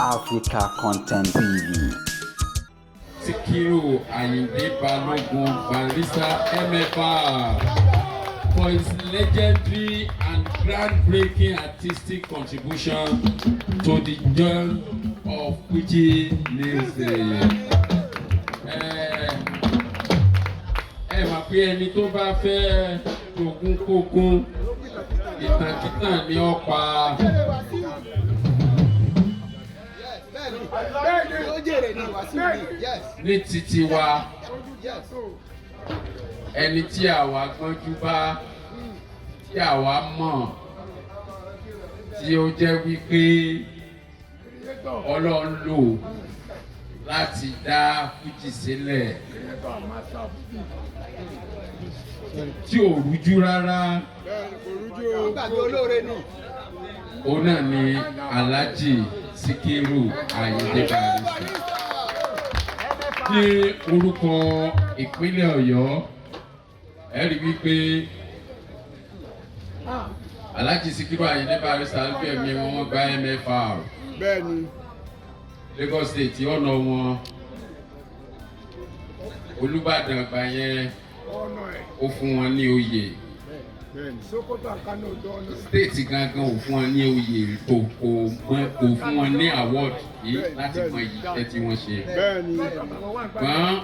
Africa Content TV. Sikiru Ayinde Barrister MFR for his legendary and groundbreaking artistic contribution to the journey of Fuji music. Mà pé ẹni tó bá fẹ́ jogún kógún ìtàkìtàn ni ó pa. Ní títí wa ẹni tí àwa gbọ́njú bá tí àwa mọ̀ tí ó jẹ́ wípé Ọlọ́run lò láti dá Fuji sílẹ̀ tí ò rújú rárá. Òun náà ni Alhaji Sikiru Ayinde Barrister. Ní orúkọ ìpínlẹ̀ Ọ̀yọ́, ẹ rí wípé Alhaji Sikiru Ayinde Barrister ń fẹ́ mi wọ́n gba MFR. Bẹ́ẹ̀ni. Lagos State ọ̀nà wọn Olúbàdàn gbà yẹn ó fún wọn ní oyè. State gangan ò fún wọn ní oyè kò fún wọn ní award yìí láti mọ iṣẹ́ tí wọ́n ṣe. Gbọ́n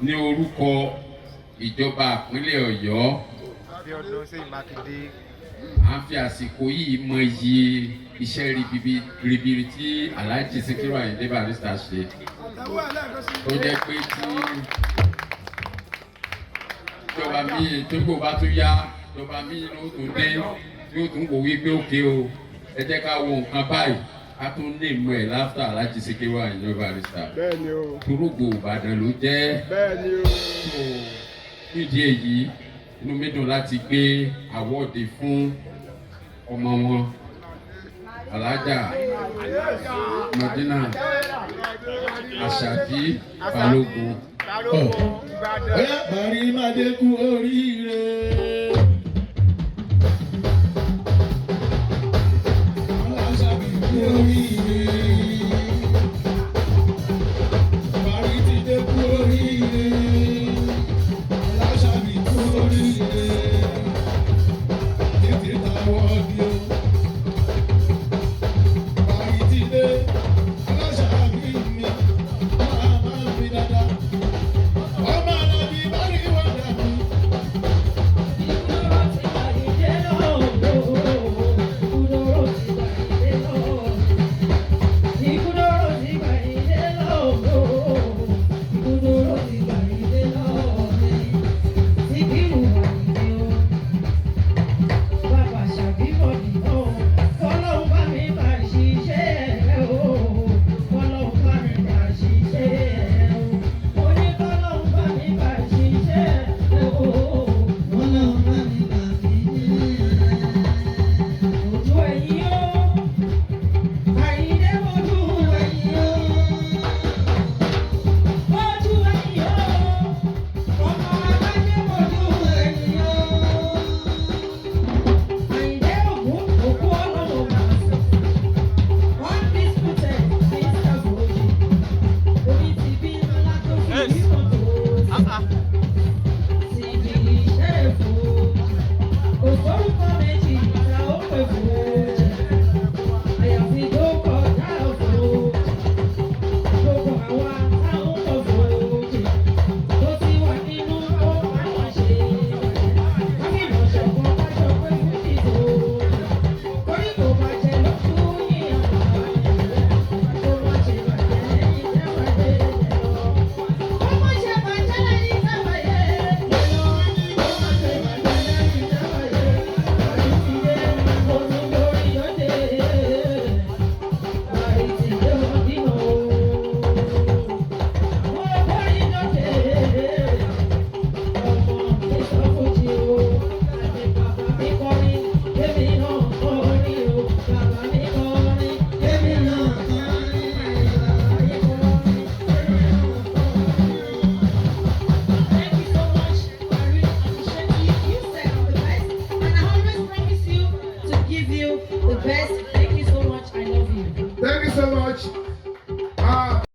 ní orúkọ ìjọba ìpínlẹ̀ Ọ̀yọ́ à ń fi àsìkò yìí mọ iye iṣẹ́ ribiribi tí Alhaji Sikiru Ayinde Barrister ṣe. Tó jẹ́ pé tí ìjọba míì tó kò bá tún yá ìjọba míì ló tún dé yóò tún kò wí pé òkè o ẹ jẹ́ ká wo nǹkan báyìí ká tún lè mú ẹ̀ láfta Alhaji Sikiru Ayinde Barrister. Túrúgbò Ìbàdàn ló jẹ́. So nídìí èyí inú mi dùn láti gbé àwọ́ọ̀dì fún ọmọ wọn Alhaja Madina Àṣàbí Balógun. Bàrí Mádé kú oríire. Àṣàbí kú oríire. Bàrí ti dé kú oríire. Àṣàbí kú oríire. Tètè táwọ́ bí o. Bàrí ti dé. Àṣàbí mi. Máa fi dáadáa. so much.